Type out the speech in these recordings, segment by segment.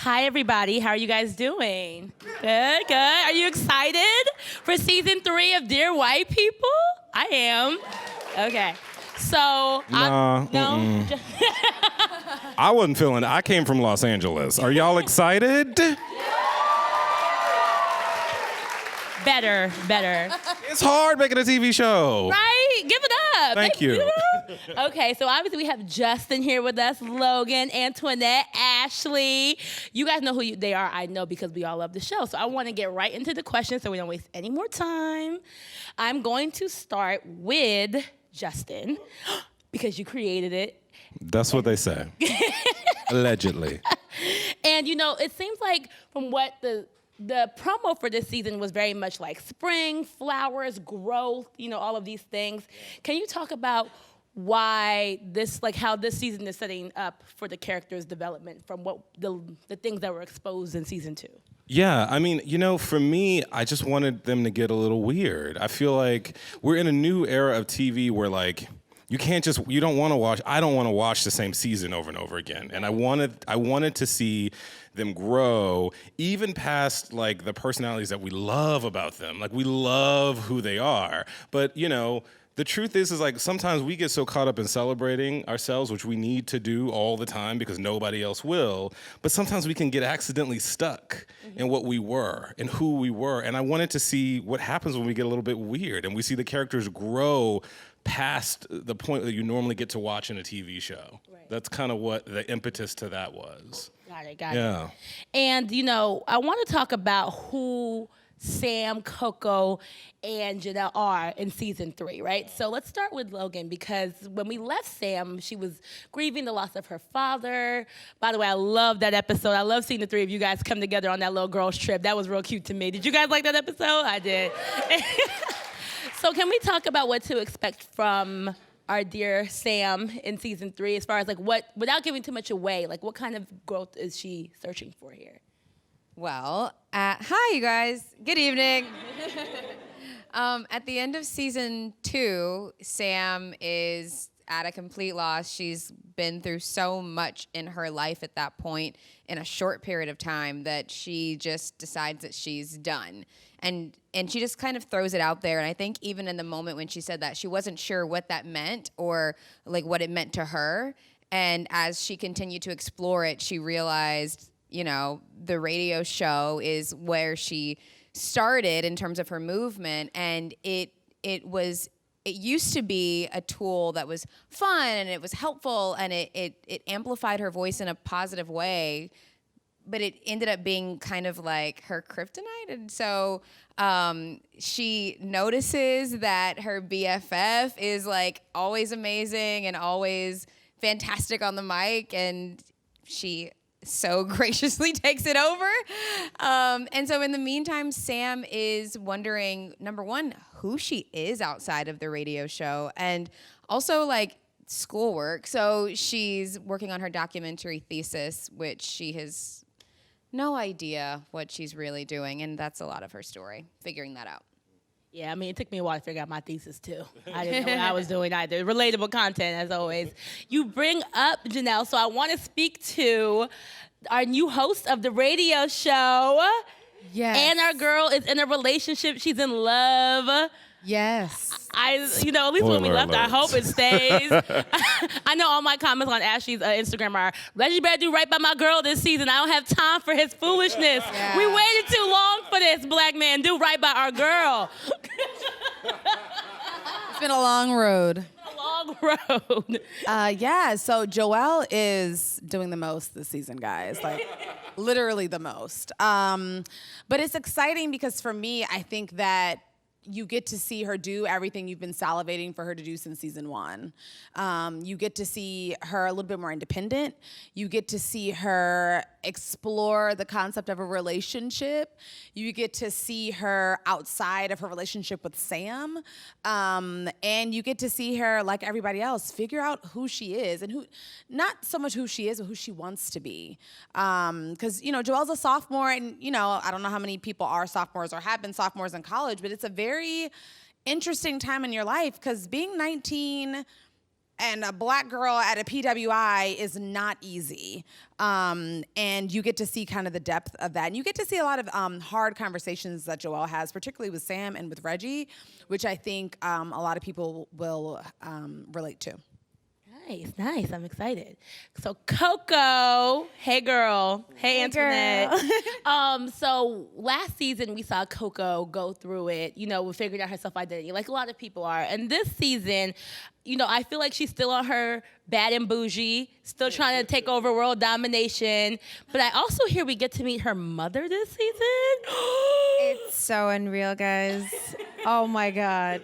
Hi, everybody. How are you guys doing? Good, good. Are you excited for season 3 of Dear White People? I am. Okay. So, no? I wasn't feeling it. I came from Los Angeles. Are y'all excited? Better. It's hard making a TV show. Right? Give it up. Thank you. Okay, so obviously we have Justin here with us, Logan, Antoinette, Ashley. You guys know who they are, I know, because we all love the show. So I want to get right into the questions so we don't waste any more time. I'm going to start with Justin, because you created it. That's what they say. Allegedly. And, it seems like from what the promo for this season was very much like spring, flowers, growth, all of these things. Can you talk about why how this season is setting up for the character's development from what the things that were exposed in season 2? Yeah, I mean, for me, I just wanted them to get a little weird. I feel like we're in a new era of TV where I don't want to watch the same season over and over again. And I wanted to see them grow, even past the personalities that we love about them. We love who they are. But, the truth is sometimes we get so caught up in celebrating ourselves, which we need to do all the time because nobody else will. But sometimes we can get accidentally stuck in what we were and who we were. And I wanted to see what happens when we get a little bit weird and we see the characters grow past the point that you normally get to watch in a TV show. Right. That's kind of what the impetus to that was. Got it. And, I want to talk about who Sam, Coco, and Janelle are in season 3, right? So let's start with Logan, because when we left Sam, she was grieving the loss of her father. By the way, I love that episode. I love seeing the 3 of you guys come together on that little girl's trip. That was real cute to me. Did you guys like that episode? I did. So can we talk about what to expect from our dear Sam in season 3, as far as without giving too much away, what kind of growth is she searching for here? Well, hi, you guys. Good evening. At the end of season 2, Sam is at a complete loss. She's been through so much in her life at that point in a short period of time that she just decides that she's done. And she just kind of throws it out there. And I think even in the moment when she said that, she wasn't sure what that meant or what it meant to her. And as she continued to explore it, she realized, the radio show is where she started in terms of her movement. And it used to be a tool that was fun and it was helpful and it amplified her voice in a positive way, but it ended up being kind of like her kryptonite. And so she notices that her BFF is always amazing and always fantastic on the mic, and she so graciously takes it over. And so in the meantime, Sam is wondering, number one, who she is outside of the radio show, and also schoolwork. So she's working on her documentary thesis, which she has no idea what she's really doing. And that's a lot of her story, figuring that out. Yeah, it took me a while to figure out my thesis, too. I didn't know what I was doing either. Relatable content, as always. You bring up Janelle, so I want to speak to our new host of the radio show. Yes. And our girl is in a relationship. She's in love. Yes. At least when we left, I hope it stays. I know all my comments on Ashley's Instagram are, Reggie better do right by my girl this season. I don't have time for his foolishness. Yeah. We waited too long for this, black man. Do right by our girl. It's been a long road. So Joelle is doing the most this season, guys. Literally the most. But it's exciting because for me, I think that you get to see her do everything you've been salivating for her to do since season 1. You get to see her a little bit more independent. You get to see her explore the concept of a relationship. You get to see her outside of her relationship with Sam. And you get to see her, like everybody else, figure out who she is and not so much who she is, but who she wants to be. Because, Joelle's a sophomore and, I don't know how many people are sophomores or have been sophomores in college, but it's a very interesting time in your life because being 19 and a black girl at a PWI is not easy. And you get to see kind of the depth of that. And you get to see a lot of hard conversations that Joelle has, particularly with Sam and with Reggie, which I think a lot of people will relate to. Nice. I'm excited. So Coco, hey girl, hey Antoinette. So last season we saw Coco go through it, with figuring out her self-identity, like a lot of people are. And this season, I feel like she's still on her bad and bougie, still trying to take over world domination. But I also hear we get to meet her mother this season. It's so unreal, guys. Oh my God.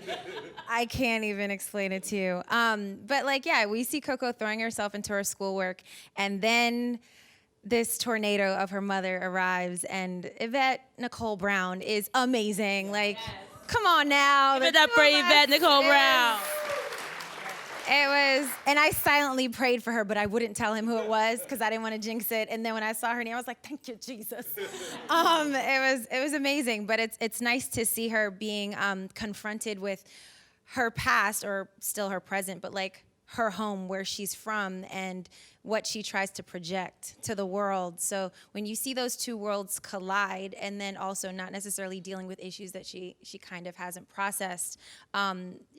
I can't even explain it to you. But we see Coco throwing herself into her schoolwork, and then this tornado of her mother arrives, and Yvette Nicole Brown is amazing. Come on now. Give it up for Yvette Nicole Brown. It was, and I silently prayed for her, but I wouldn't tell him who it was because I didn't want to jinx it. And then when I saw her name, I was like, "Thank you, Jesus." It was amazing, but it's nice to see her being confronted with her past, or still her present, but her home, where she's from, and what she tries to project to the world. So when you see those two worlds collide, and then also not necessarily dealing with issues that she kind of hasn't processed,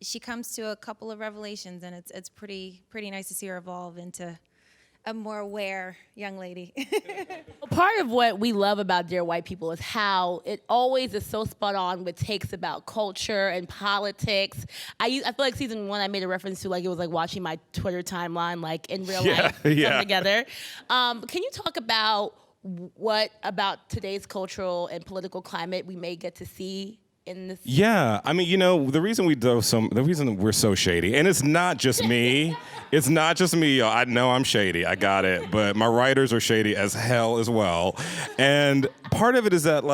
she comes to a couple of revelations, and it's pretty nice to see her evolve into a more aware young lady. Part of what we love about Dear White People is how it always is so spot on with takes about culture and politics. I feel like season 1 I made a reference to it was like watching my Twitter timeline in real life come together. Can you talk about what about today's cultural and political climate we may get to see in this? Yeah, I mean, the reason we're so shady, and it's not just me. It's not just me, y'all. I know I'm shady. I got it. But my writers are shady as hell as well. And part of it is that,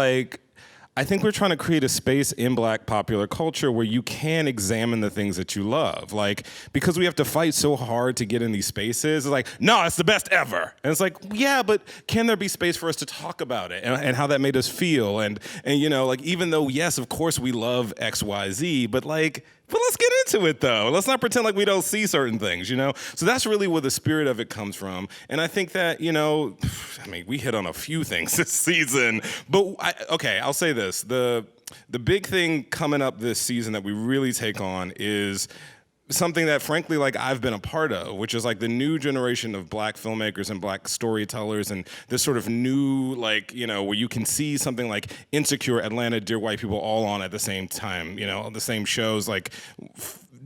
I think we're trying to create a space in Black popular culture where you can examine the things that you love. Because we have to fight so hard to get in these spaces, it's no, it's the best ever. And it's yeah, but can there be space for us to talk about it and how that made us feel? And even though, yes, of course we love X, Y, Z, but let's get into it, though. Let's not pretend like we don't see certain things, So that's really where the spirit of it comes from. And I think that, we hit on a few things this season. But, I'll say this. The big thing coming up this season that we really take on is something that, frankly, I've been a part of, which is the new generation of Black filmmakers and Black storytellers, and this sort of new, where you can see something like Insecure, Atlanta, Dear White People all on at the same time, the same shows,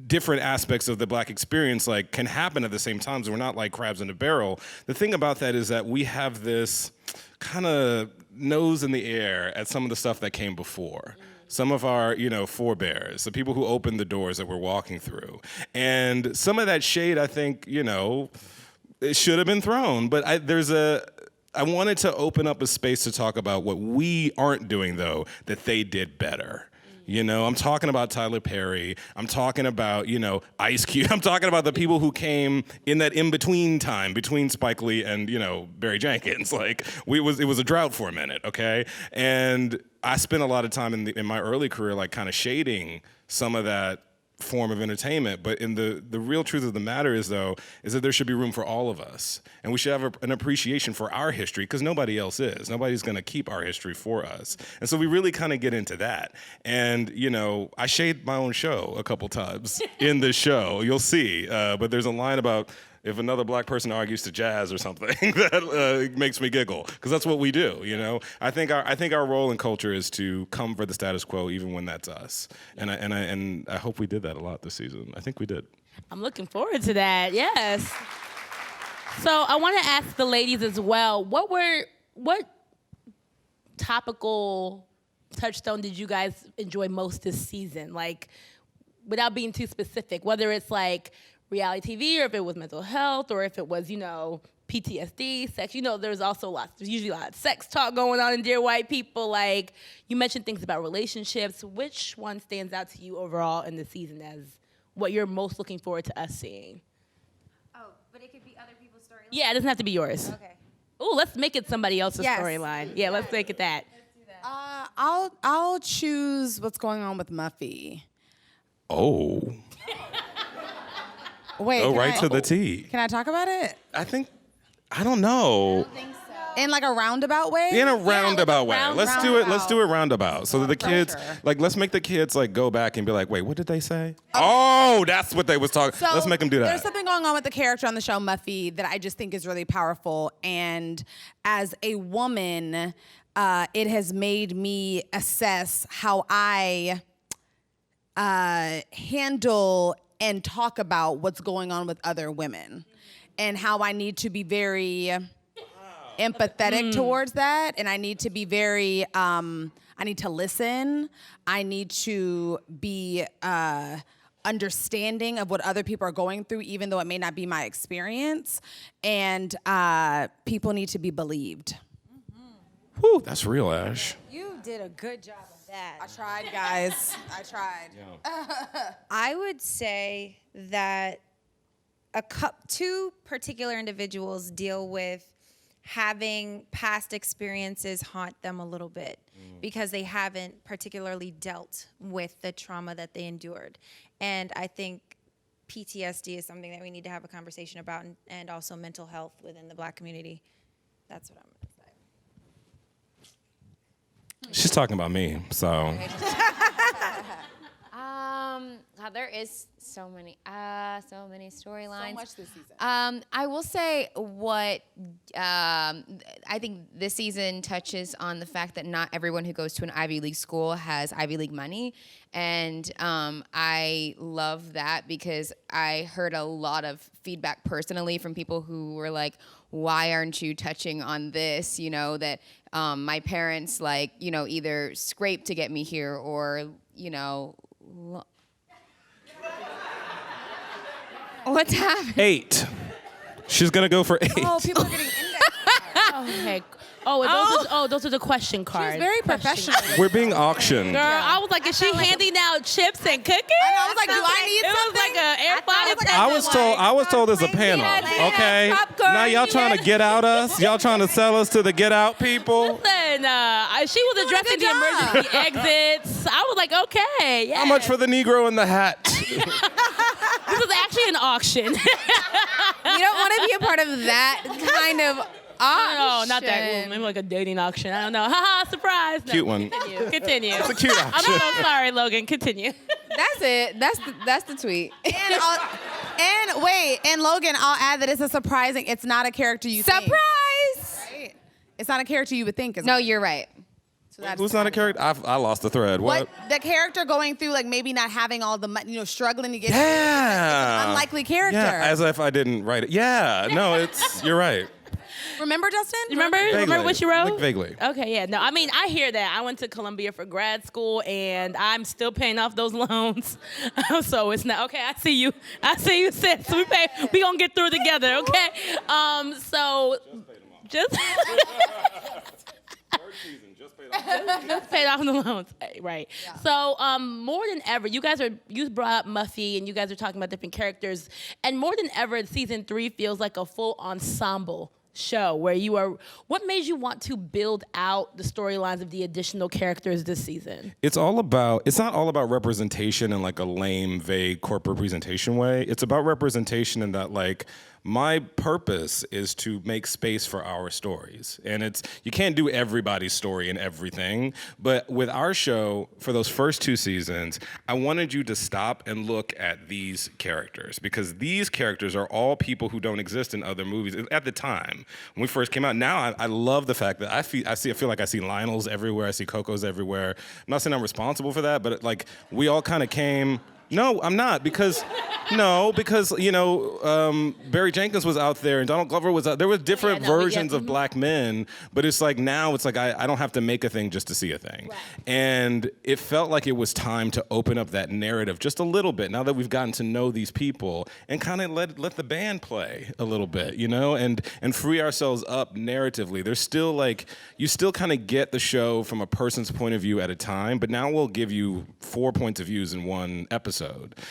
different aspects of the Black experience can happen at the same time, so we're not like crabs in a barrel. The thing about that is that we have this kind of nose in the air at some of the stuff that came before. Some of our, forebears, the people who opened the doors that we're walking through. And some of that shade, I think, it should have been thrown. But I wanted to open up a space to talk about what we aren't doing, though, that they did better. I'm talking about Tyler Perry. I'm talking about, Ice Cube. I'm talking about the people who came in that in-between time between Spike Lee and, Barry Jenkins. It was a drought for a minute, okay? And I spent a lot of time in my early career, kind of shading some of that form of entertainment. But in the real truth of the matter is that there should be room for all of us. And we should have an appreciation for our history, because nobody else is. Nobody's going to keep our history for us. And so we really kind of get into that. And, I shade my own show a couple times in this show. You'll see. But there's a line about if another Black person argues to jazz or something that makes me giggle, because that's what we do. I think our role in culture is to come for the status quo, even when that's us. And I hope we did that a lot this season. I think we did. I'm looking forward to that. Yes. So I want to ask the ladies as well. What topical touchstone did you guys enjoy most this season? Without being too specific, whether it's reality TV, or if it was mental health, or if it was, PTSD, sex. There's usually a lot of sex talk going on in Dear White People. You mentioned things about relationships. Which one stands out to you overall in the season as what you're most looking forward to us seeing? Oh, but it could be other people's storylines? Yeah, it doesn't have to be yours. Okay. Ooh, let's make it somebody else's Yes. storyline. Yeah, let's make it that. Let's do that. I'll choose what's going on with Muffy. Oh. Wait, Go can right I- to the T. Can I talk about it? I don't know. In like a roundabout way? In a roundabout way. round- Let's do it. Let's do it roundabout. So that the kids, pressure. like, let's make the kids like go back and be like, wait, what did they say? Oh, that's what they was talking. So Let's make them do that. There's something going on with the character on the show, Muffy, that I just think is really powerful. And as a woman, it has made me assess how I handle and talk about what's going on with other women, and how I need to be very empathetic towards that, and I need to be very I need to listen. I need to be understanding of what other people are going through, even though it may not be my experience. And people need to be believed. Whew, that's real, Ash. You did a good job of that. I tried, guys. I tried. I would say that two particular individuals deal with having past experiences haunt them a little bit because they haven't particularly dealt with the trauma that they endured. And I think PTSD is something that we need to have a conversation about, and also mental health within the Black community. That's what I'm going to say. She's talking about me, so. God, there is so many storylines. So much this season. I will say what I think this season touches on the fact that not everyone who goes to an Ivy League school has Ivy League money, and I love that because I heard a lot of feedback personally from people who were like, "Why aren't you touching on this?" You know, that my parents like, you know, either scraped to get me here or, you know. What's happening? 8. She's gonna go for 8. Oh, people are getting indexed. Okay. Those are the question cards. She's very Question- professional. We're being auctioned. Girl, I was like, is she handing out chips and cookies? I was like, do I need It was something? like a everybody. I was told there's a panel. Okay. Now y'all trying to get out us? Y'all trying to sell us to the get out people? Listen, she was addressing the good emergency exits. I was like, okay, yeah. How much for the Negro in the hat? This is actually an auction. You don't want to be a part of that kind of auction. No, not that. Maybe like a dating auction. I don't know. Haha, surprise. No, Cute one. Continue. It's a cute I'm auction. so sorry, Logan. Continue. That's it. That's the tweet. And Logan, I'll add that it's not a character you think. Surprise! Right? It's not a character you would think. No, you're right. So that's Who's not a character? I lost the thread. What? the character going through, like, maybe not having all the money, you know, struggling to get Yeah. it's an unlikely character. Yeah, as if I didn't write it. Yeah, no, you're right. Remember, Justin? Remember Vaguely. what you wrote? Like vaguely. Okay, yeah. No, I mean, I hear that. I went to Columbia for grad school, and I'm still paying off those loans. So it's not okay. I see you, sis. We gonna get through together, okay? So just paid off the loans, right? Yeah. So more than ever, you brought up Muffy, and you guys are talking about different characters, and more than ever, season 3 feels like a full ensemble show where what made you want to build out the storylines of the additional characters this season? It's not all about representation in like a lame, vague corporate presentation way. It's about representation in that, like, my purpose is to make space for our stories. And you can't do everybody's story and everything, but with our show, for those first 2 seasons, I wanted you to stop and look at these characters, because these characters are all people who don't exist in other movies at the time when we first came out. Now I love the fact that I feel like I see Lionel's everywhere, I see Coco's everywhere. I'm not saying I'm responsible for that, but like we all kind of came. No, I'm not, because you know, Barry Jenkins was out there and Donald Glover was out. There were different versions of black men, but it's like now it's like I don't have to make a thing just to see a thing. Right. And it felt like it was time to open up that narrative just a little bit now that we've gotten to know these people, and kind of let the band play a little bit, you know, and free ourselves up narratively. There's still like, you still kind of get the show from a person's point of view at a time, but now we'll give you 4 points of views in one episode.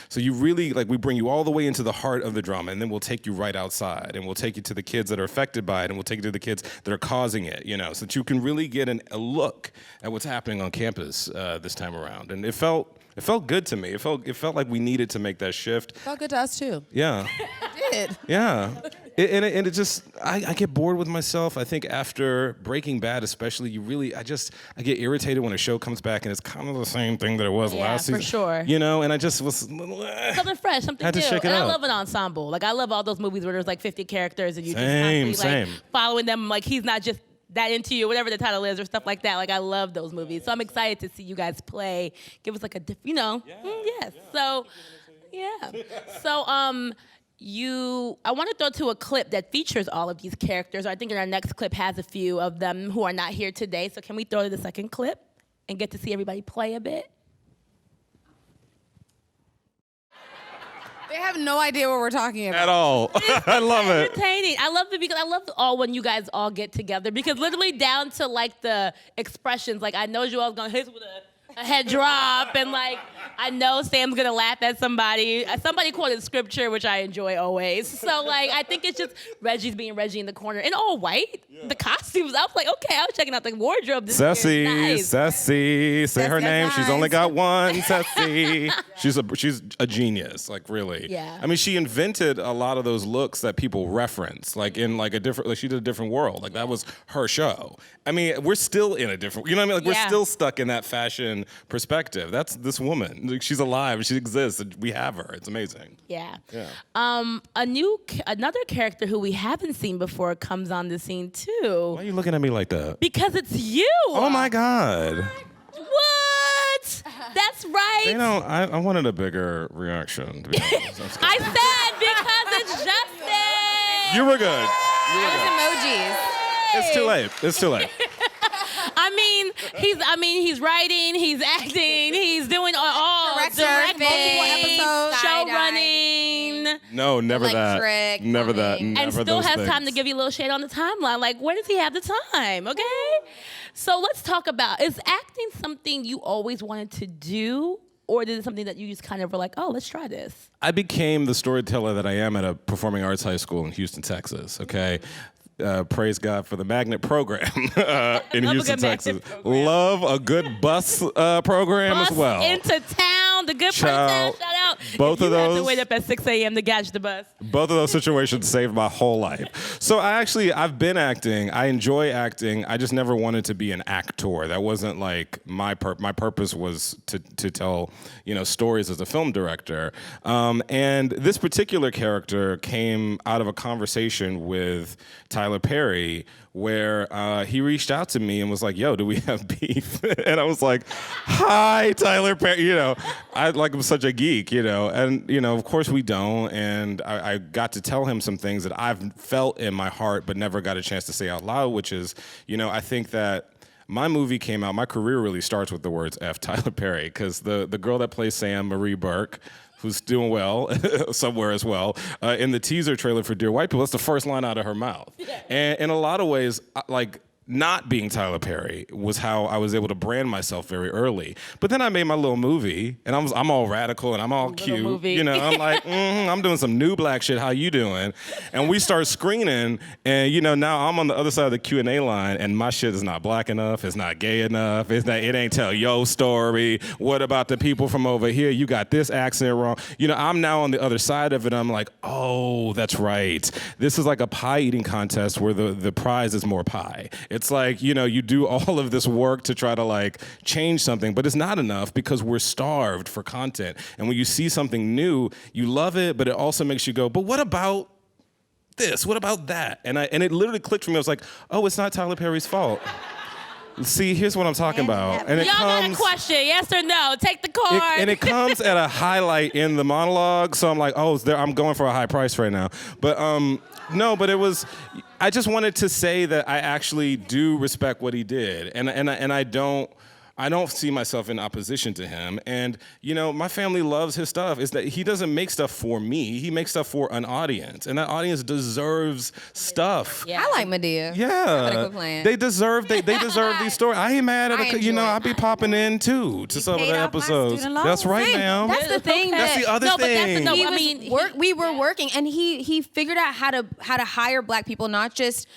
So you really, like, we bring you all the way into the heart of the drama, and then we'll take you right outside, and we'll take you to the kids that are affected by it, and we'll take you to the kids that are causing it, you know, so that you can really get a look at what's happening on campus this time around. And it felt It felt good to me. It felt like we needed to make that shift. Felt good to us too. Yeah. It did. Yeah. It just, I get bored with myself. I think after Breaking Bad especially, I get irritated when a show comes back and it's kind of the same thing that it was last season. for sure. You know, and I just was Something fresh, something had to new. shake it And I up. love an ensemble. Like I love all those movies where there's like 50 characters and you just constantly Same. like following them. Like he's not just that into you, whatever the title is, or stuff like that. Like I love those movies. So I'm excited to see you guys play. Give us like a different, yes. So, yeah. So, I want to throw to a clip that features all of these characters. I think in our next clip has a few of them who are not here today. So can we throw to the second clip and get to see everybody play a bit? They have no idea what we're talking about. at all. I love it. Entertaining. I love it because I love all when you guys all get together because literally down to like the expressions. Like I know Joel's gonna hit with a head drop and like I know Sam's gonna laugh at somebody. Somebody quoted scripture, which I enjoy always. So like I think it's just Reggie's being Reggie in the corner in all white. The costumes. I was like, okay, I was checking out the wardrobe. This year. Sassy, Nice. Sassy, say her Sassy name. as She's only eyes. got one. Sassy. She's a genius, like really. Yeah. I mean, she invented a lot of those looks that people reference, like in like a different. Like she did a different world. Like that was her show. I mean, we're still in a different. You know what I mean? Like Yeah. we're still stuck in that fashion perspective. That's this woman. Like, she's alive. She exists. We have her. It's amazing. Yeah. Yeah. Another character who we haven't seen before comes on the scene too. Why are you looking at me like that? Because it's you. Oh my God. What? That's right. They don't. I wanted a bigger reaction. To be honest. I'm I said because it's Justin. You were good. You were Those good. emojis. It's too late. It's too late. He's writing, he's acting, he's doing all Director, directing, multiple episodes, show skydiving. running, No, never that. Electric, Never that. plumbing. Never and still those has things. time to give you a little shade on the timeline. Like, where does he have the time? Okay, so let's talk about, is acting something you always wanted to do? Or is it something that you just kind of were like, oh, let's try this? I became the storyteller that I am at a performing arts high school in Houston, Texas. Okay. Praise God for the magnet program in Love a Houston, good Texas. magnet program. Love a good bus program Bus as well. into town, the good part of town, Child, shout out. both If of you had those- to wait up at 6 a.m. to catch the bus. Both of those situations saved my whole life. So I've been acting. I enjoy acting. I just never wanted to be an actor. That wasn't like my purpose was to tell, stories as a film director. And this particular character came out of a conversation with Tyler Perry where he reached out to me and was like, yo, do we have beef? And I was like, hi, Tyler Perry. I'm such a geek, and, of course we don't. And I got to tell him some things that I've felt in my heart but never got a chance to say out loud, which is, I think that my movie came out, my career really starts with the words F. Tyler Perry, because the girl that plays Sam, Marie Burke, who's doing well somewhere as well, in the teaser trailer for Dear White People, that's the first line out of her mouth. Yeah. And in a lot of ways, not being Tyler Perry was how I was able to brand myself very early. But then I made my little movie, and I'm all radical and I'm all cute. Movie. I'm like, I'm doing some new black shit. How you doing? And we start screening, and now I'm on the other side of the Q&A line, and my shit is not black enough. It's not gay enough. It ain't tell your story. What about the people from over here? You got this accent wrong. I'm now on the other side of it. I'm like, oh, that's right. This is like a pie eating contest where the prize is more pie. It's like, you do all of this work to try to change something, but it's not enough because we're starved for content. And when you see something new, you love it, but it also makes you go, but what about this? What about that? And it literally clicked for me. I was like, oh, it's not Tyler Perry's fault. See, here's what I'm talking about. And it Y'all got a comes, question, yes or no? Take the card. and it comes at a highlight in the monologue, so I'm like, oh, I'm going for a high price right now. But no, but it was. I just wanted to say that I actually do respect what he did, and I don't see myself in opposition to him. And, my family loves his stuff. Is that he doesn't make stuff for me. He makes stuff for an audience. And that audience deserves stuff. Yeah. I like Medea. Yeah. Better quit playing. They deserve these stories. I ain't mad at I it. enjoy I'll be popping in too to some of paid the off my episodes. student That's loans. right, ma'am. That's the thing. That's the other No, but that's the- thing. no, He I was mean, we were working, and he figured out how to hire black people, not just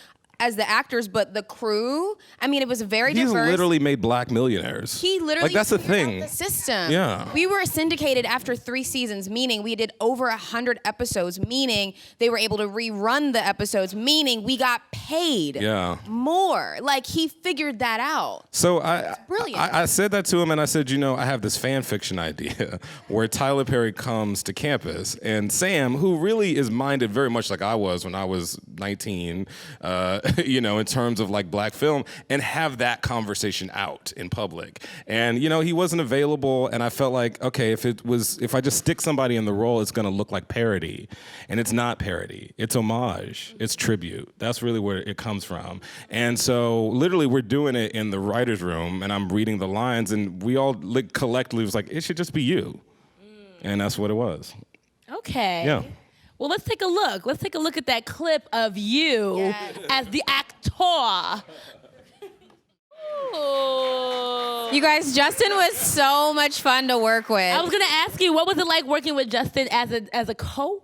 as the actors, but the crew. I mean, it was very He's diverse. literally made Black millionaires. He literally like that's the figured out thing. the system. Yeah. We were syndicated after 3 seasons, meaning we did over 100 episodes, meaning they were able to rerun the episodes, meaning we got paid more. Like he figured that out. So brilliant. I said that to him, and I said, I have this fan fiction idea where Tyler Perry comes to campus, and Sam, who really is minded very much like I was when I was 19, in terms of like Black film, and have that conversation out in public. And he wasn't available, and I felt like, okay, if I just stick somebody in the role, it's gonna look like parody, and it's not parody. It's homage. It's tribute. That's really where it comes from. And so literally we're doing it in the writer's room, and I'm reading the lines, and we all collectively was like, it should just be you. And that's what it was. Okay. Yeah. Well, let's take a look. Let's take a look at that clip of you as the actor. Ooh. You guys, Justin was so much fun to work with. I was gonna ask you, what was it like working with Justin as a co?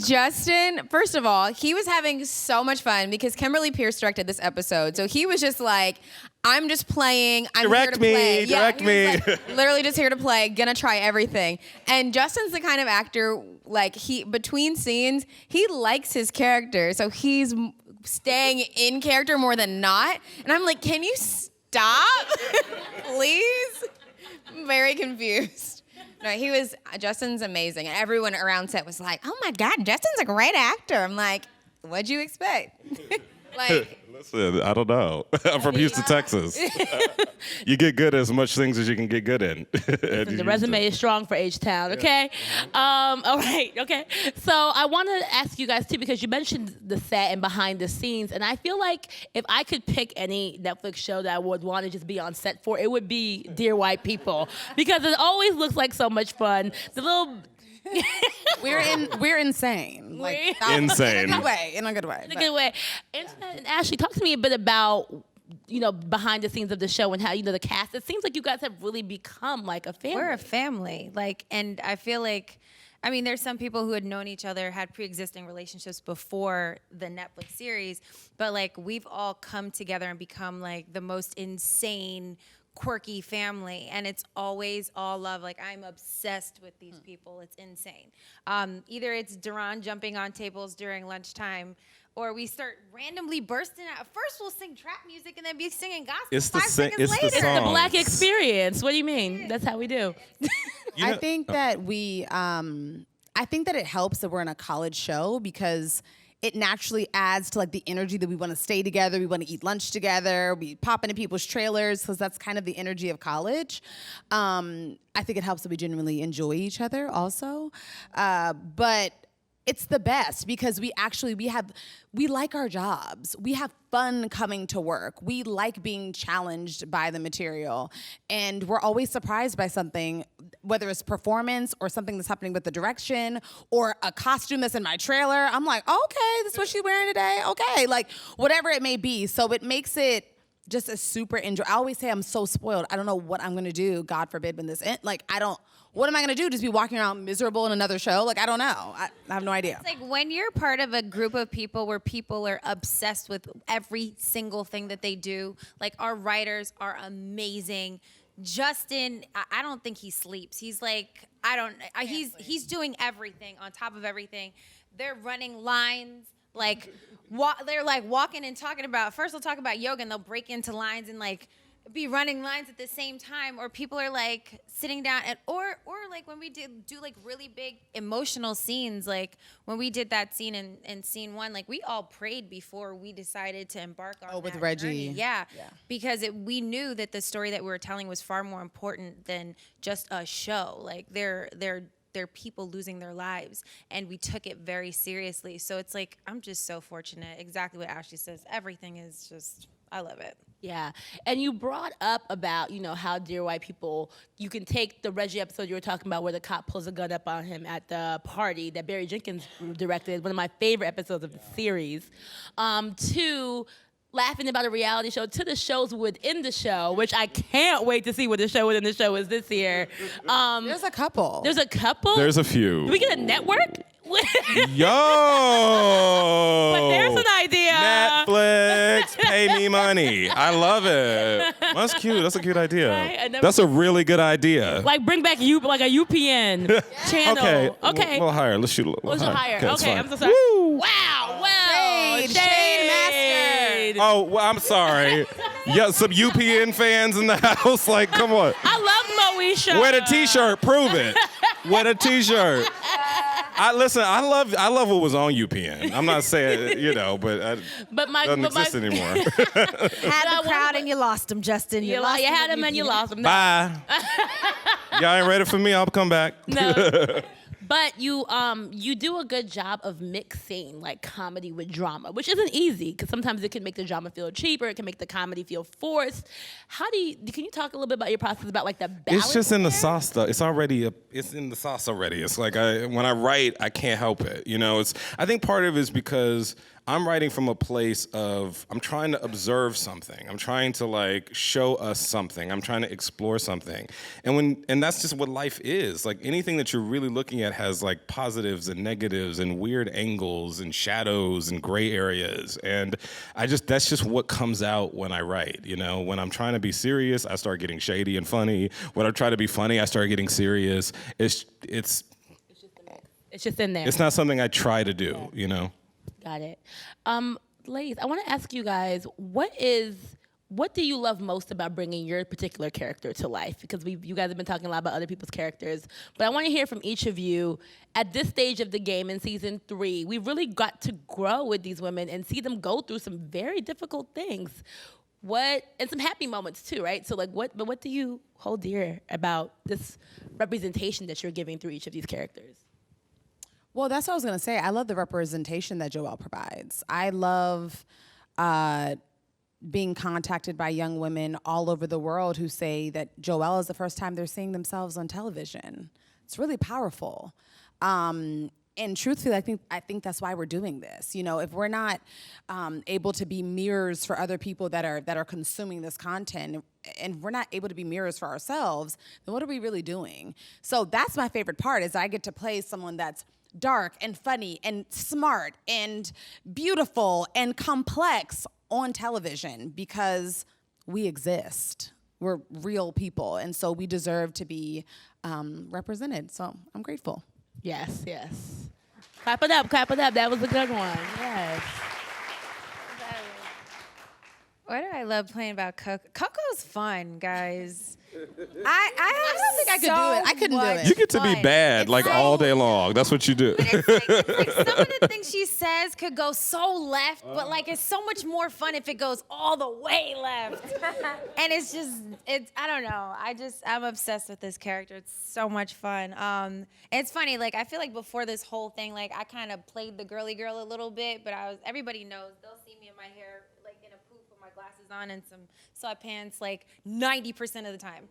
Justin, first of all, he was having so much fun because Kimberly Pierce directed this episode. So he was just like, I'm just playing. I'm here to play. Direct me. He was like, literally just here to play, gonna try everything. And Justin's the kind of actor, like between scenes, he likes his character. So he's staying in character more than not. And I'm like, can you stop? Please? I'm very confused. No, Justin's amazing. And everyone around set was like, oh my God, Justin's a great actor. I'm like, what'd you expect? Listen, I don't know. I'm from Houston, Texas. You get good at as much things as you can get good in. The resume is strong for H-Town, okay? All right, okay. So I want to ask you guys, too, because you mentioned the set and behind the scenes, and I feel like if I could pick any Netflix show that I would want to just be on set for, it would be Dear White People, because it always looks like so much fun. The little... we're insane. Like, insane. In a good way. In a good way. Antoinette and Ashley, talk to me a bit about, behind the scenes of the show and how, the cast. It seems like you guys have really become like a family. We're a family. And I feel like, there's some people who had known each other, had pre-existing relationships before the Netflix series, but we've all come together and become the most insane, quirky family, and it's always all love. I'm obsessed with these people. It's insane. Either it's Duran jumping on tables during lunchtime, or we start randomly bursting out. First we'll sing trap music and then be singing gospel. It's the 5 seconds it's later. the song. The Black experience. What do you mean? That's how we do. I think that I think that it helps that we're in a college show because it naturally adds to the energy that we want to stay together. We want to eat lunch together. We pop into people's trailers because that's kind of the energy of college. I think it helps that we genuinely enjoy each other also. But it's the best because we like our jobs. We have fun coming to work. We like being challenged by the material. And we're always surprised by something, whether it's performance or something that's happening with the direction or a costume that's in my trailer. I'm like, okay, this is what she's wearing today. Okay, whatever it may be. So it makes it just a super enjoy. I always say I'm so spoiled. I don't know what I'm gonna do, God forbid, when this ends. What am I gonna do? Just be walking around miserable in another show? I don't know. I have no idea. It's when you're part of a group of people where people are obsessed with every single thing that they do. Our writers are amazing. Justin, I don't think he sleeps. He's he's doing everything on top of everything. They're running lines. They're walking and talking about, first they'll talk about yoga and they'll break into lines and be running lines at the same time, or people are sitting down and or when we do really big emotional scenes, when we did that scene in scene 1, we all prayed before we decided to embark on with that Reggie. journey. Yeah. Because we knew that the story that we were telling was far more important than just a show. They're people losing their lives, and we took it very seriously. So it's I'm just so fortunate. Exactly what Ashley says. Everything is just, I love it. Yeah, and you brought up about, how Dear White People, you can take the Reggie episode you were talking about where the cop pulls a gun up on him at the party that Barry Jenkins directed, one of my favorite episodes of the series, to laughing about a reality show, to the shows within the show, which I can't wait to see what the show within the show is this year. There's a couple. There's a couple? There's a few. Do we get a network? Yo! But there's an idea. Netflix. funny. I love it. That's cute. That's a cute idea. Right? And then That's a really good idea. Like bring back like a UPN channel. Okay. Okay. A little higher. Let's shoot a little Let's go higher. it's Okay, fine. I'm so sorry. Woo! Wow. Well. Shade master. Oh, well, I'm sorry. Yeah, some UPN fans in the house. Like, come on. I love Moesha. Wear the T-shirt. Prove it. Wear the T-shirt. I love what was on UPN. I'm not saying, but it doesn't exist anymore. Had the crowd and you lost them, Justin. You had them and you lost them. Bye. Y'all ain't ready for me? I'll come back. No. But you do a good job of mixing like comedy with drama, which isn't easy because sometimes it can make the drama feel cheaper. It can make the comedy feel forced. Can you talk a little bit about your process about like the balance? It's just in the there? sauce though. It's in the sauce already. It's like when I write, I can't help it. I think part of it is because I'm writing from a place of I'm trying to observe something. I'm trying to like show us something. I'm trying to explore something. And that's just what life is. Like anything that you're really looking at has like positives and negatives and weird angles and shadows and gray areas. And that's just what comes out when I write. When I'm trying to be serious, I start getting shady and funny. When I try to be funny, I start getting serious. It's just in there. It's not something I try to do, Got it. Ladies, I want to ask you guys, what do you love most about bringing your particular character to life? Because you guys have been talking a lot about other people's characters, but I want to hear from each of you. At this stage of the game in season 3, we really got to grow with these women and see them go through some very difficult things. And some happy moments too, right? So what do you hold dear about this representation that you're giving through each of these characters? Well, that's what I was going to say. I love the representation that Joelle provides. I love being contacted by young women all over the world who say that Joelle is the first time they're seeing themselves on television. It's really powerful. And truthfully, I think that's why we're doing this. If we're not able to be mirrors for other people that are consuming this content, and we're not able to be mirrors for ourselves, then what are we really doing? So that's my favorite part, is I get to play someone that's dark and funny and smart and beautiful and complex on television because we exist. We're real people, and so we deserve to be represented. So I'm grateful. Yes. Clap it up. That was a good one. Yes. What do I love playing about Coco? Coco's fun, guys. I don't think I could do it. I couldn't do it. You get to be bad It's like like- all day long. That's what you do. It's like some of the things she says could go so left, but like it's so much more fun if it goes all the way left. And I don't know. I'm obsessed with this character. It's so much fun. It's funny, like I feel like before this whole thing, like I kind of played the girly girl a little bit, but everybody knows, they'll see me in my hair like in a poof with my glasses on and some sweatpants like 90% of the time.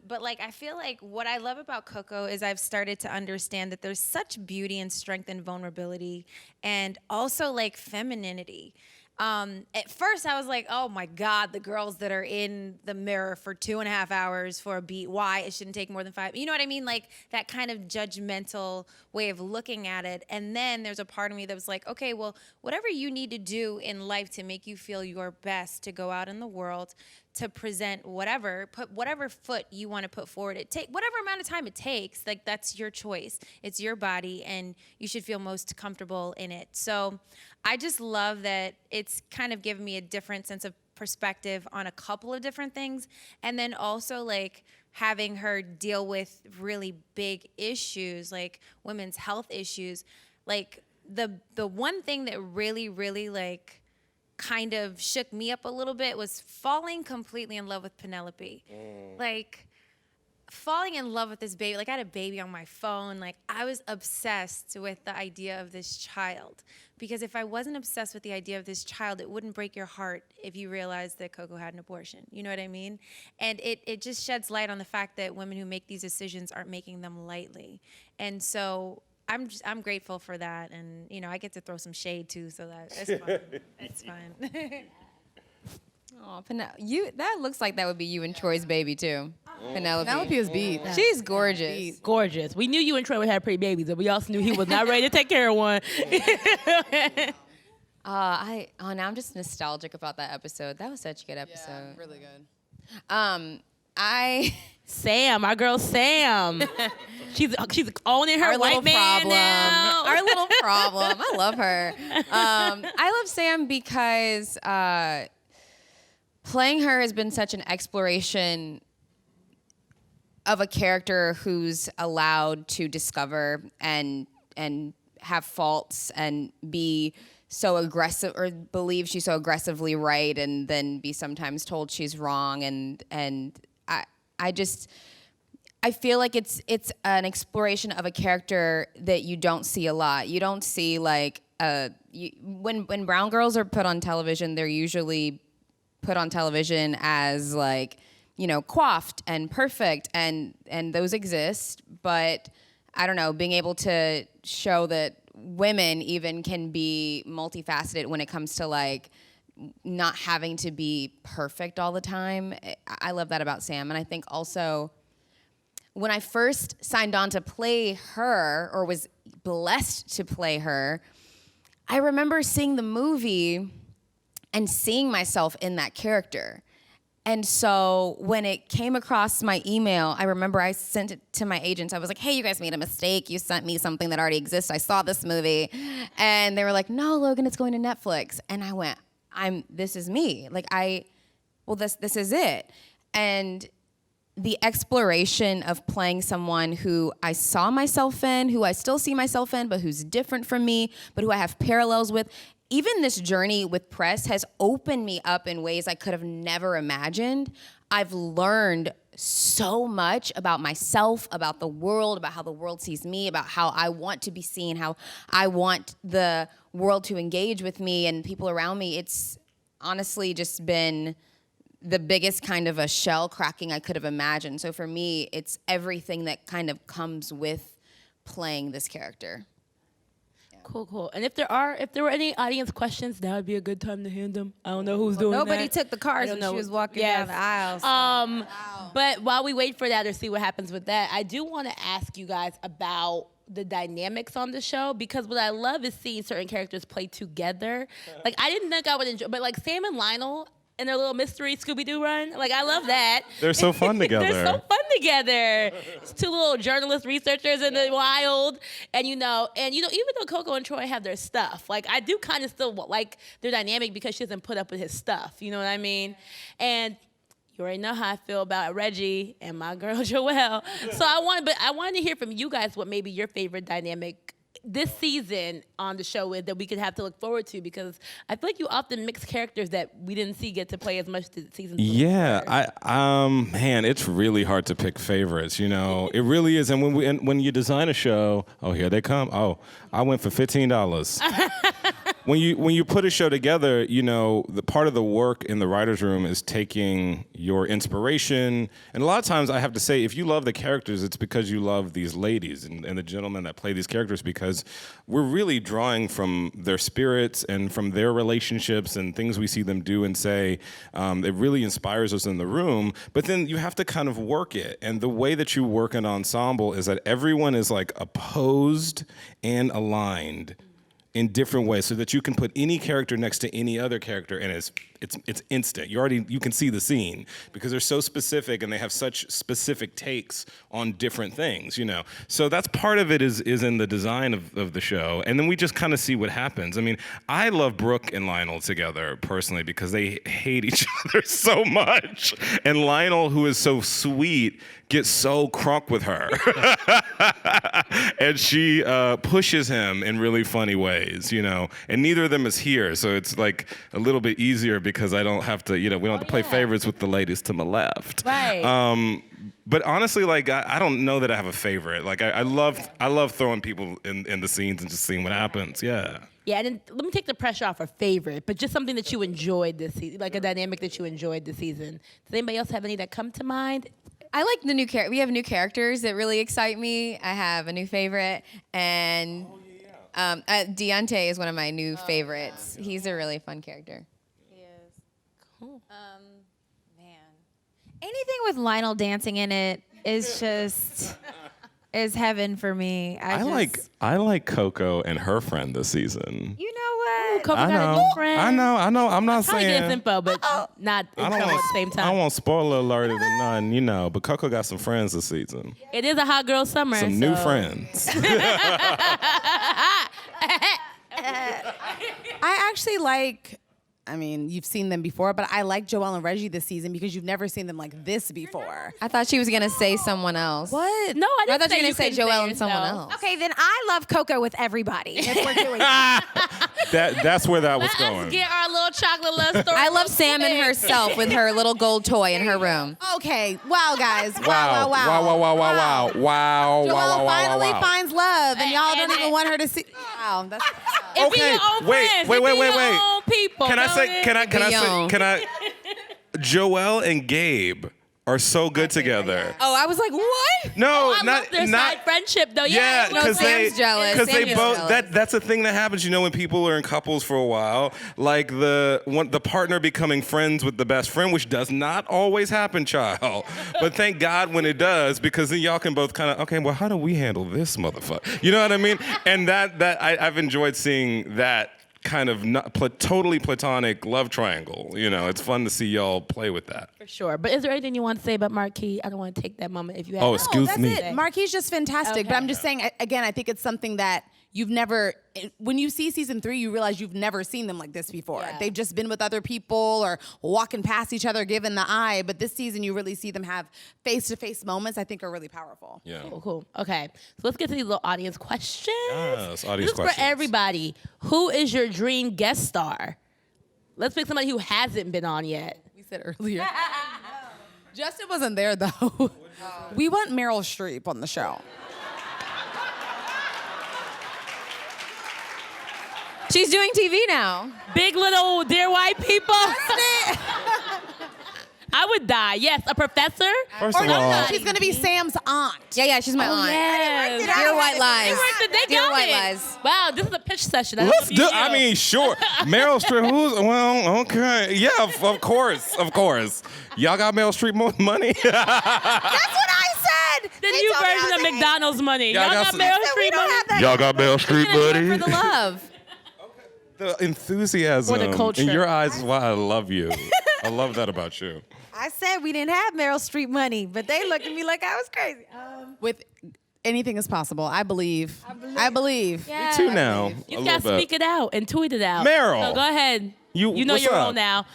But like I feel like what I love about Coco is I've started to understand that there's such beauty and strength and vulnerability and also like femininity. At first I was like, oh my God, the girls that are in the mirror for 2.5 hours for a beat, why? It shouldn't take more than 5. You know what I mean? Like that kind of judgmental way of looking at it. And then there's a part of me that was like, okay, well, whatever you need to do in life to make you feel your best, to go out in the world, to present put whatever foot you want to put forward. Whatever amount of time it takes, like that's your choice. It's your body and you should feel most comfortable in it. So I just love that it's kind of given me a different sense of perspective on a couple of different things. And then also like having her deal with really big issues, like women's health issues. Like the one thing that really, really like kind of shook me up a little bit was falling completely in love with Penelope. Like falling in love with this baby. Like I had a baby on my phone. Like I was obsessed with the idea of this child, because if I wasn't obsessed with the idea of this child, it wouldn't break your heart if you realized that Coco had an abortion. You know what I mean? And it just sheds light on the fact that women who make these decisions aren't making them lightly. And so I'm grateful for that, and I get to throw some shade too, so that's fun. It's fun. Oh, that looks like that would be you and Troy's baby too. Penelope is beat. She's gorgeous. Gorgeous. We knew you and Troy would have pretty babies, but we also knew he was not ready to take care of one. Now I'm just nostalgic about that episode. That was such a good episode. Yeah, really good. Sam, our girl Sam. she's owning her Our white little man problem. now. Our little problem. I love her. I love Sam because playing her has been such an exploration of a character who's allowed to discover and have faults and be so aggressive or believe she's so aggressively right and then be sometimes told she's wrong and I feel like it's an exploration of a character that you don't see a lot. You don't see like when brown girls are put on television, they're usually put on television as like, you know, coiffed and perfect and those exist, but I don't know, being able to show that women even can be multifaceted when it comes to like not having to be perfect all the time. I love that about Sam. And I think also when I first signed on to play her or was blessed to play her, I remember seeing the movie and seeing myself in that character. And so when it came across my email, I remember I sent it to my agents. I was like, hey, you guys made a mistake. You sent me something that already exists. I saw this movie. And they were like, no, Logan, it's going to Netflix. And I went, this is me. Like this is it. And the exploration of playing someone who I saw myself in, who I still see myself in, but who's different from me, but who I have parallels with. Even this journey with press has opened me up in ways I could have never imagined. I've learned so much about myself, about the world, about how the world sees me, about how I want to be seen, how I want the world to engage with me and people around me. It's honestly just been the biggest kind of a shell cracking I could have imagined. So for me, it's everything that kind of comes with playing this character. Cool. And if there were any audience questions, that would be a good time to hand them. I don't know who's doing Nobody that. took the cards when she was walking down the aisle. So. But while we wait for that or see what happens with that, I do want to ask you guys about the dynamics on the show, because what I love is seeing certain characters play together. Like, I didn't think I would enjoy, but like Sam and Lionel and their little mystery Scooby-Doo run. Like, I love that. They're so fun together. They're so fun together. It's two little journalist researchers in the wild. And even though Coco and Troy have their stuff, like, I do kind of still like their dynamic because she doesn't put up with his stuff. You know what I mean? And you already know how I feel about Reggie and my girl Joelle. So I wanted to hear from you guys what maybe your favorite dynamic this season on the show is that we could have to look forward to, because I feel like you often mix characters that we didn't see get to play as much this season. Yeah, man, it's really hard to pick favorites. You know, it really is. And when you design a show, oh, here they come. Oh, I went for $15. When you put a show together, you know, the part of the work in the writer's room is taking your inspiration. And a lot of times I have to say, if you love the characters, it's because you love these ladies and the gentlemen that play these characters, because we're really drawing from their spirits and from their relationships and things we see them do and say. It really inspires us in the room. But then you have to kind of work it. And the way that you work an ensemble is that everyone is like opposed and aligned in different ways, so that you can put any character next to any other character and it's instant. You can see the scene because they're so specific and they have such specific takes on different things, you know. So that's part of it is in the design of the show. And then we just kind of see what happens. I mean, I love Brooke and Lionel together personally because they hate each other so much. And Lionel, who is so sweet, gets so crunk with her. And she pushes him in really funny ways, you know. And neither of them is here, so it's like a little bit easier because I don't have to, you know, we don't have to play favorites with the ladies to my left. Right. But honestly, like, I don't know that I have a favorite. Like, I love throwing people in the scenes and just seeing what happens. Yeah. Yeah, and then let me take the pressure off of favorite, but just something that you enjoyed this season, like a dynamic that you enjoyed this season. Does anybody else have any that come to mind? I like the new character. We have new characters that really excite me. I have a new favorite, and Deontay is one of my new favorites. Yeah. He's a really fun character. He is. Cool. Man. Anything with Lionel dancing in it is just is heaven for me. I like Coco and her friend this season. You know what? Coco I got a know. new friend. I know. I'm not Trying to get this saying. info, but not I don't info at want the same I time. don't want spoiler alert or none, you know. But Coco got some friends this season. It is a hot girl summer. Some new friends. I actually like, I mean, you've seen them before, but I like Joelle and Reggie this season because you've never seen them like this before. I thought she was gonna say someone else. What? No, I I didn't thought you were you gonna say couldn't Joelle and someone yourself. else. Okay, then I love Coco with everybody. If we're doing That's where that was Let us going. get our little chocolate love story. I love Sam and herself with her little gold toy in her room. Okay, wow, guys. Wow. Wow. Joelle finally wow. finds love, and y'all don't and- even want her to see. Wow, that's. It be Okay, your own wait, friends. wait, It wait, be wait, your wait. own people. Can I don't say? it? Can I? Joelle and Gabe are so good together. Oh, I was like, what? No, I not love their not. side friendship though. Yeah, Yeah, because Sam's jealous. because they Sam is both. jealous. That's a thing that happens. You know, when people are in couples for a while, like the partner becoming friends with the best friend, which does not always happen, child. But thank God when it does, because then y'all can both kind of, okay, well, how do we handle this motherfucker? You know what I mean? And I've enjoyed seeing that kind of totally platonic love triangle. You know, it's fun to see y'all play with that. for sure. But is there anything you want to say about Marquis? I don't want to take that moment if you have. Oh, No, excuse that's me. it. Marquis just fantastic. But Okay. I'm just saying, again, I think it's something that you've never, when you see season 3, you realize you've never seen them like this before. Yeah. They've just been with other people or walking past each other, giving the eye. But this season, you really see them have face-to-face moments I think are really powerful. Yeah. Cool. Okay, so let's get to these little audience questions. Yes, audience This is questions. for everybody. Who is your dream guest star? Let's pick somebody who hasn't been on yet. We said earlier. Justin wasn't there, though. We want Meryl Streep on the show. She's doing TV now. Big Little Dear White People. I would die. Yes, a professor. First Or of no, all, no, she's gonna be Sam's aunt. Yeah, she's my aunt. Yes. Dear White Lies. They Dear got White it. Lies. Wow, this is a pitch session. I don't let's know if do. you I know. mean, sure. Meryl Streep. Well, okay. Yeah, of course. Y'all got Meryl Streep money. That's what I said. the new version of McDonald's money. Y'all Y'all got got some- Meryl We Streep don't money. have that. Y'all got Meryl Streep, For the love. The enthusiasm For the culture. in your eyes is why I love you. I love that about you. I said we didn't have Meryl Streep money, but they looked at me like I was crazy. With anything is possible. I believe. I believe. Me too now. You a just little gotta bit. speak it out and tweet it out. Meryl. So go ahead. You- know what's your up? role now.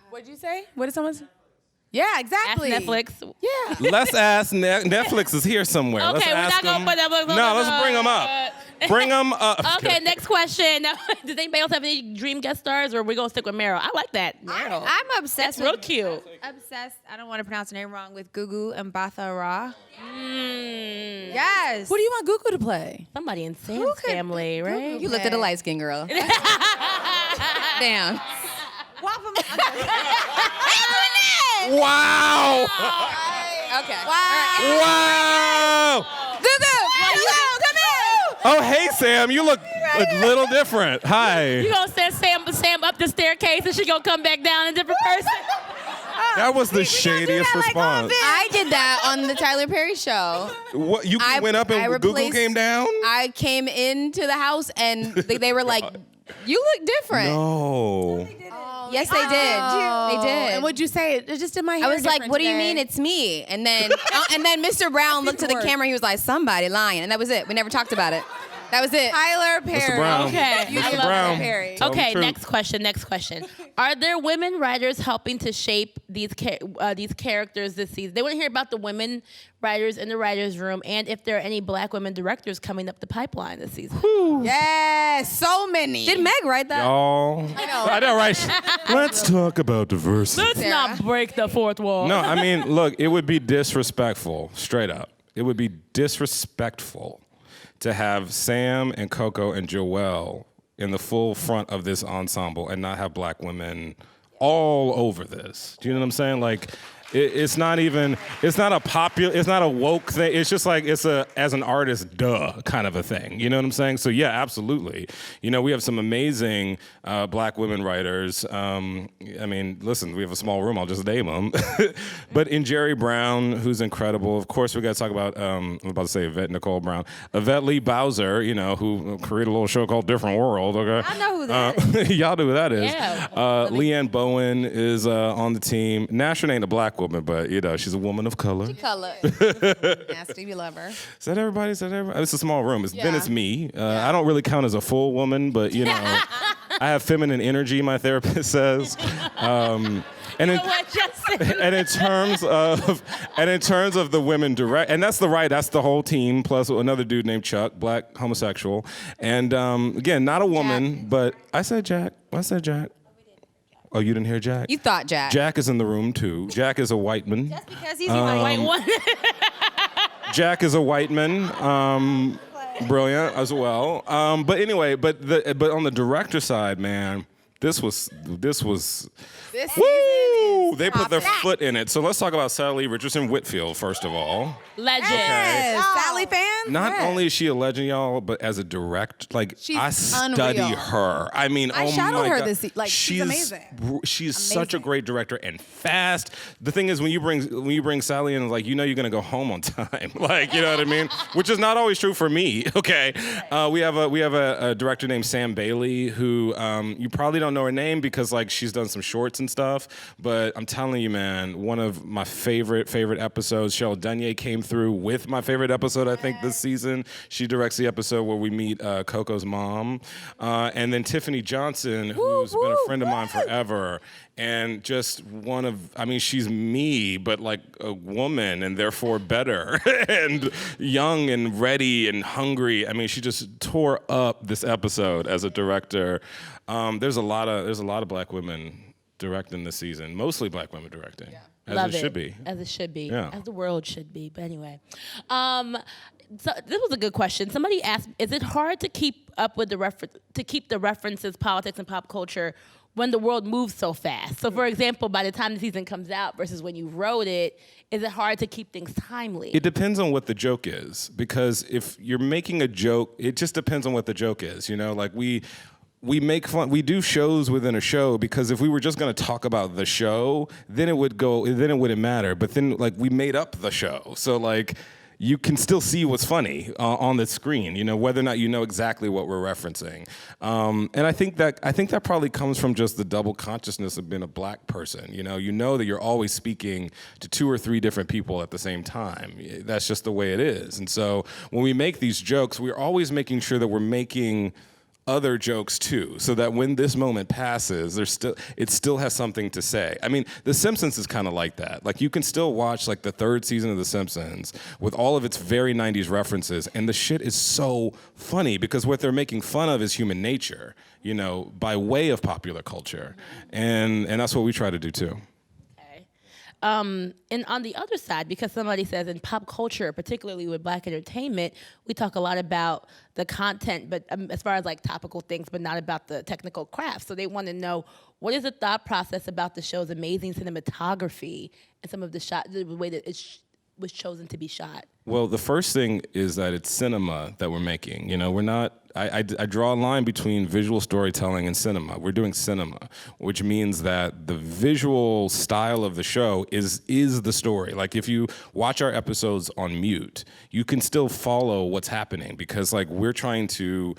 What'd you say? What did someone say? Yeah, Ask exactly. Netflix. Yeah. Let's ask Netflix is here somewhere. Let's Okay, we're ask not gonna them. put them. No, let's bring them up. Bring them up. Okay, next question. Does anybody else have any dream guest stars, or are we gonna stick with Meryl? I like that. Meryl. I'm obsessed That's real with cute. Obsessed. I don't want to pronounce her name wrong with Gugu and Batha Ra. Mm, Yes. Who do you want Gugu to play? somebody in Sam's family, right? You looked at a light skinned girl. Damn. Wow. Okay. Wow. Gugu, come here. Oh, hey, Sam. You look a little different. Hi. You gonna send Sam up the staircase, and she gonna come back down a different person? That was the shadiest response. I did that on the Tyler Perry show. What you I- went up I and Google replaced- came down? I came into the house and they were like, "You look different." No. Yes, they did. They did. And what'd you say? It just in my hair I was like, different "What do you today. mean it's me?" And then Mr. Brown looked at the Work. camera. He was like, "Somebody lying," and that was it. We never talked about it. That was it. Tyler Perry. Brown. Okay. You I did love Brown. Tyler Perry. Tell the Okay, truth. next question. Are there women writers helping to shape these characters this season? They want to hear about the women writers in the writers' room, and if there are any black women directors coming up the pipeline this season. Yes, so many. Did Meg write that? Y'all. I know, right? Let's talk about diversity. Let's not break the fourth wall. No, I mean, look, it would be disrespectful, straight up. It would be disrespectful to have Sam and Coco and Joelle in the full front of this ensemble and not have black women all over this. Do you know what I'm saying? Like, It's not a woke thing. It's just like, as an artist, duh, kind of a thing. You know what I'm saying? So yeah, absolutely. You know, we have some amazing black women writers. I mean, listen, we have a small room, I'll just name them. But in Jerry Brown, who's incredible. Of course, we got to talk about, I'm about to say Yvette Nicole Brown. Yvette Lee Bowser, you know, who created a little show called Different World, okay? I know who that is. Y'all know who that is. Yeah. Leanne Bowen is on the team. Nashrin ain't a black woman, but you know, she's a woman of color. Color. Nasty, we love her. Is that everybody? It's a small room. Then it's me. I don't really count as a full woman, but you know, I have feminine energy, my therapist says. And in terms of the women direct, and that's the whole team, plus another dude named Chuck, black homosexual. And again, not a woman, but I said Jack. Oh, you didn't hear Jack? You thought Jack. Jack is in the room too. Jack is a white man. Just because he's a white one. Jack is a white man. Brilliant as well. But anyway, but on the director side, man, this was This woo! season is They put their top-notch. foot in it. So let's talk about Sally Richardson Whitfield first of all. Legend. Yes, Sally fans. Not yes. only is she a legend, y'all, but as a direct, like She's I study unreal. her. I mean, I oh shadowed my her God. this she's amazing. She's such a Amazing. great director and fast. The thing is, when you bring Sally in, like, you know you're gonna go home on time. Like, you know what I mean? Which is not always true for me. Okay, we have a director named Sam Bailey who you probably don't know her name because like she's done some shorts and stuff. But I'm telling you, man, one of my favorite episodes. Cheryl Dunye came through with my favorite episode, I think, this season. She directs the episode where we meet Coco's mom. And then Tiffany Johnson, who's been a friend of mine forever. And just she's me, but like a woman and therefore better and young and ready and hungry. I mean, she just tore up this episode as a director. There's a lot of black women directing this season, mostly black women directing. Yeah. As it should be. As it should be. Yeah. As the world should be. But anyway. So this was a good question. Somebody asked, is it hard to keep up with the references, politics, and pop culture when the world moves so fast? So for example, by the time the season comes out versus when you wrote it, is it hard to keep things timely? It depends on what the joke is, because if you're making a joke, it just depends on what the joke is. You know, like we make fun, we do shows within a show, because if we were just gonna talk about the show, then it wouldn't matter. But then like we made up the show. So like you can still see what's funny on the screen, you know, whether or not you know exactly what we're referencing. And I think that probably comes from just the double consciousness of being a black person. You know that you're always speaking to 2 or 3 different people at the same time. That's just the way it is. And so when we make these jokes, we're always making sure that we're making other jokes too, so that when this moment passes, it still has something to say. I mean, The Simpsons is kind of like that. Like you can still watch like the 3rd season of The Simpsons with all of its very 90s references, and the shit is so funny because what they're making fun of is human nature, you know, by way of popular culture, and that's what we try to do too. And on the other side, because somebody says in pop culture, particularly with black entertainment, we talk a lot about the content, but as far as like topical things, but not about the technical craft. So they want to know, what is the thought process about the show's amazing cinematography and some of the way that it was chosen to be shot? Well, the first thing is that it's cinema that we're making. You know, we're not, I draw a line between visual storytelling and cinema. We're doing cinema, which means that the visual style of the show is the story. Like if you watch our episodes on mute, you can still follow what's happening, because like we're trying to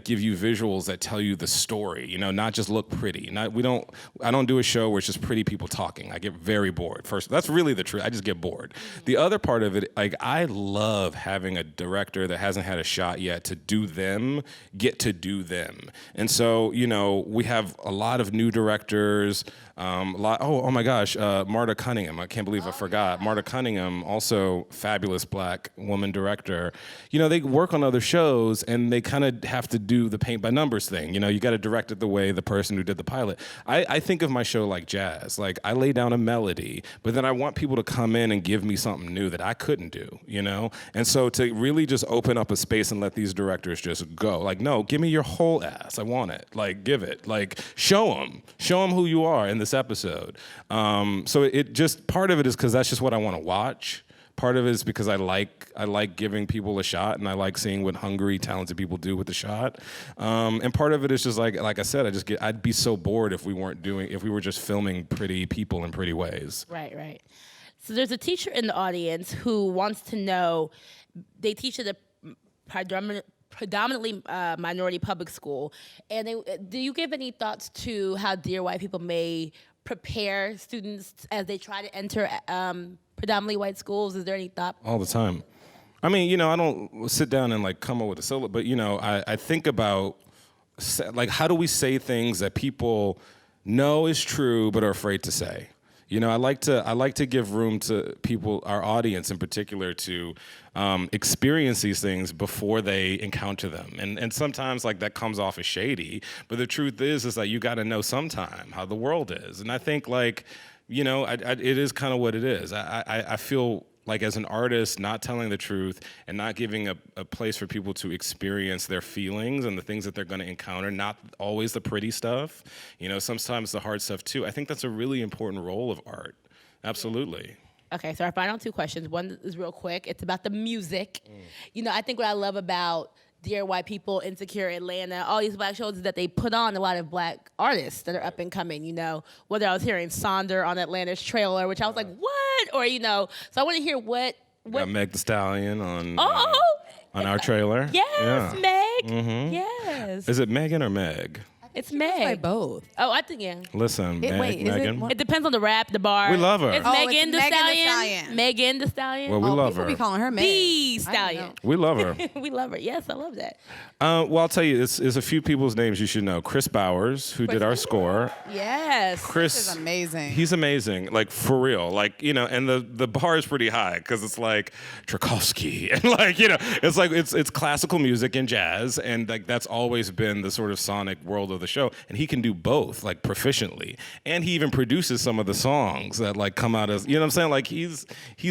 give you visuals that tell you the story, you know, not just look pretty. I don't do a show where it's just pretty people talking. I get very bored. First, that's really the truth. I just get bored. The other part of it, like I love having a director that hasn't had a shot yet to do them, get to do them. And so, you know, we have a lot of new directors, oh my gosh, Marta Cunningham. I can't believe I forgot. Marta Cunningham, also fabulous black woman director. You know, they work on other shows and they kind of have to do the paint by numbers thing. You know, you got to direct it the way the person who did the pilot. I think of my show like jazz. Like, I lay down a melody, but then I want people to come in and give me something new that I couldn't do, you know? And so to really just open up a space and let these directors just go. Like, no, give me your whole ass. I want it. Like, give it. Like, show them who you are in this episode. So it just, part of it is because that's just what I want to watch. Part of it is because I like giving people a shot, and I like seeing what hungry, talented people do with the shot. And part of it is just like I said, I'd be so bored if we were just filming pretty people in pretty ways. Right. So there's a teacher in the audience who wants to know, they teach at a predominantly minority public school, and do you give any thoughts to how Dear White People may prepare students as they try to enter predominantly white schools? Is there any thought? All the time. I mean, you know, I don't sit down and like come up with a solo, but you know, I think about like, how do we say things that people know is true but are afraid to say? You know, I like to give room to people, our audience in particular, to experience these things before they encounter them. And sometimes like that comes off as shady, but the truth is that you got to know sometime how the world is. And I think like, you know, it is kind of what it is. I feel like as an artist, not telling the truth and not giving a place for people to experience their feelings and the things that they're going to encounter, not always the pretty stuff, you know, sometimes the hard stuff too. I think that's a really important role of art. Absolutely. Okay, so our final two questions. One is real quick. It's about the music. You know, I think what I love about Dear White People, Insecure, Atlanta, all these black shows is that they put on a lot of black artists that are up and coming, you know. Whether I was hearing Sonder on Atlanta's trailer, which I was like, what? Or, you know, so I want to hear what Got Meg Thee Stallion on our trailer. Yes, Yeah. Meg. Mm-hmm. Yes. Is it Megan or Meg? It's By Meg. both. Oh, I think, yeah. Listen, Wait, is it Megan. one- It depends on the rap, the bar. We love her. It's Oh, Megan Thee Megan Thee Stallion. Stallion. Megan Thee Stallion. Well, we love People her. be calling her Meg. The I don't Stallion. know. We love her. We love her. Yes, I love that. Well, I'll tell you, there's a few people's names you should know. Chris Bowers, who did our score. Yes. Chris This is amazing. He's amazing, like for real. Like, you know, and the bar is pretty high because it's like Tchaikovsky and like, you know, it's like it's classical music and jazz, and like that's always been the sort of sonic world of the show. And he can do both like proficiently, and he even produces some of the songs that like come out as, you know what I'm saying? Like he's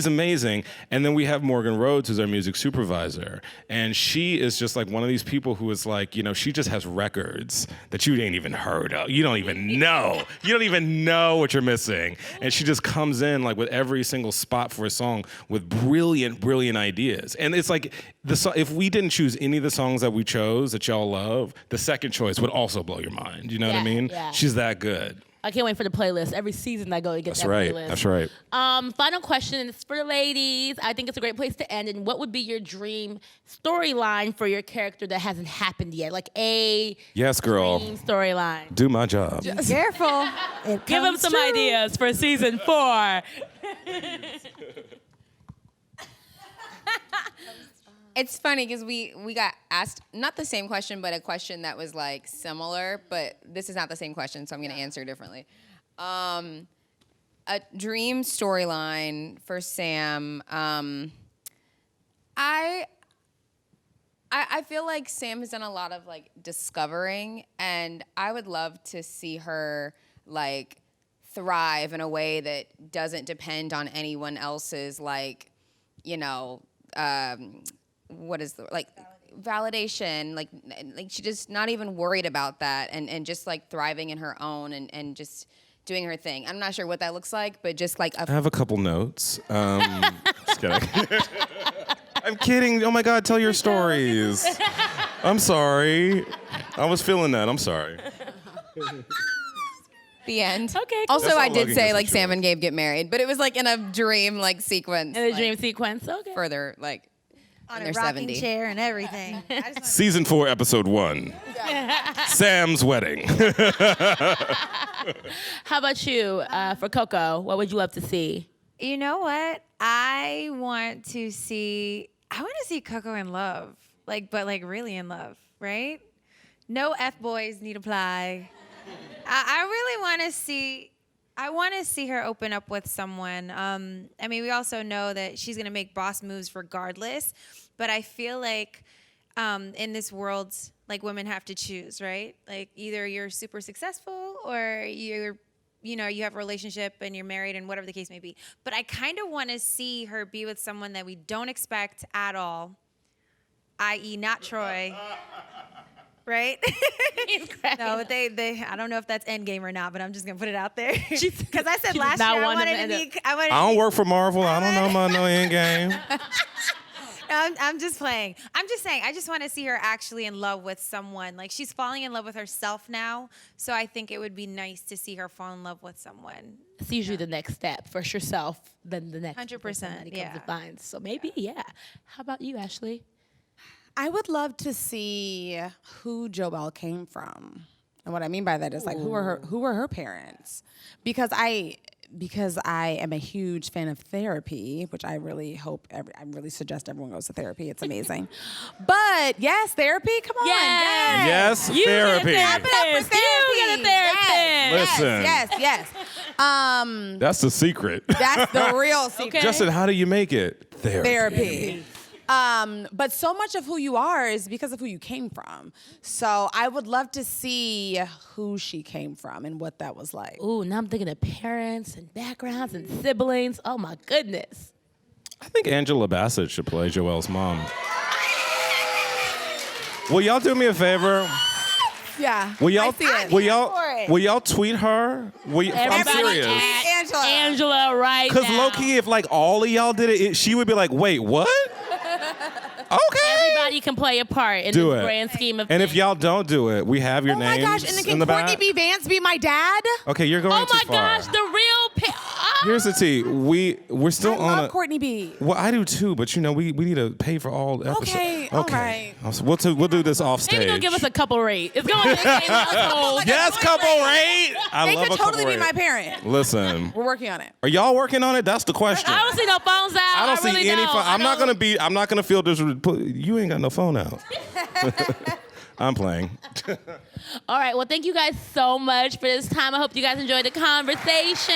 amazing. And then we have Morgan Rhodes, who's our music supervisor, and she is just like one of these people who is like, you know, she just has records that you ain't even heard of. You don't even know. You don't even know what you're missing. And she just comes in like with every single spot for a song with brilliant, brilliant ideas. And it's like if we didn't choose any of the songs that we chose that y'all love, the second choice would also blow your mind. You know what I mean? Yeah. She's that good. I can't wait for the playlist. Every season I go to get that playlist. That's right. Final question is for the ladies. I think it's a great place to end. And what would be your dream storyline for your character that hasn't happened yet? Like a Yes, girl. dream storyline. Do my job. Careful. It Give them comes some true. ideas for season 4. It's funny because we got asked not the same question, but a question that was like similar, but this is not the same question, so I'm gonna answer differently. A dream storyline for Sam. I feel like Sam has done a lot of like discovering, and I would love to see her like thrive in a way that doesn't depend on anyone else's like, you know, what is the like validation, like she just not even worried about that, and just like thriving in her own and just doing her thing. I'm not sure what that looks like, but just like I have a couple notes. Just kidding. I'm kidding. Oh my God, tell your stories. I'm sorry. I was feeling that. I'm sorry. the end. Okay, cool. Also, That's I all did Logan say gets like to Sam choose. and Gabe get married, but it was like in a dream like sequence. In the like, dream sequence. Okay. further like On when a they're rocking 70. chair and everything. I just wanna- Season 4, episode 1. Sam's wedding. How about you for Coco? What would you love to see? You know what? I want to see Coco in love. But really in love, right? No F-boys need apply. I really want to see her open up with someone. I mean, we also know that she's going to make boss moves regardless, but I feel like in this world like women have to choose, right? Like either you're super successful or you have a relationship and you're married and whatever the case may be. But I kind of want to see her be with someone that we don't expect at all, i.e. not Troy. Right? No, but they I don't know if that's Endgame or not, but I'm just gonna put it out there. Because I said last year I wanted to be. I don't work for Marvel. I don't know about no Endgame. I'm just playing. I'm just saying, I just want to see her actually in love with someone. Like, she's falling in love with herself now, so I think it would be nice to see her fall in love with someone. It's usually the next step. First yourself, then the next 100%, person that he comes yeah. to find. So maybe, yeah. How about you, Ashley? I would love to see who Joelle came from. And what I mean by that is like who were her parents? Because I am a huge fan of therapy, which I really hope I really suggest everyone goes to therapy. It's amazing. But yes, therapy, come on. Yes, You therapy. Get a therapist. You get a therapist. Yes. That's the secret. That's the real secret. Okay. Justin, how do you make it? Therapy. But so much of who you are is because of who you came from. So I would love to see who she came from and what that was like. Ooh, now I'm thinking of parents and backgrounds and siblings. Oh my goodness. I think Angela Bassett should play Joelle's mom. Will y'all do me a favor? Yeah. Will y'all, I see it. will y'all tweet her? I'm Everybody serious. at Angela. Angela right now. Because low-key, if like all of y'all did it, she would be like, wait, what? Okay. Everybody can play a part in Do this it. grand scheme of And things. if y'all don't do it, we have your Oh my names gosh, and then in can the Courtney back. B. Vance be my dad? Okay, you're going Oh too my far. gosh, the real Here's the tea. We're still I on love a. Courtney B. Well, I do too, but you know we need to pay for all episodes. Okay, all right. We'll do this off stage. Maybe they'll give us a couple rate. It's going to be the same household. yes, couple rate. I They love could a couple totally be rate. my parent. Listen, We're working on it. are y'all working on it? That's the question. I don't see no phones out. I don't see really any don't. phone. I I'm not don't. gonna feel this. You ain't got no phone out. I'm playing. All right. Well, thank you guys so much for this time. I hope you guys enjoyed the conversation.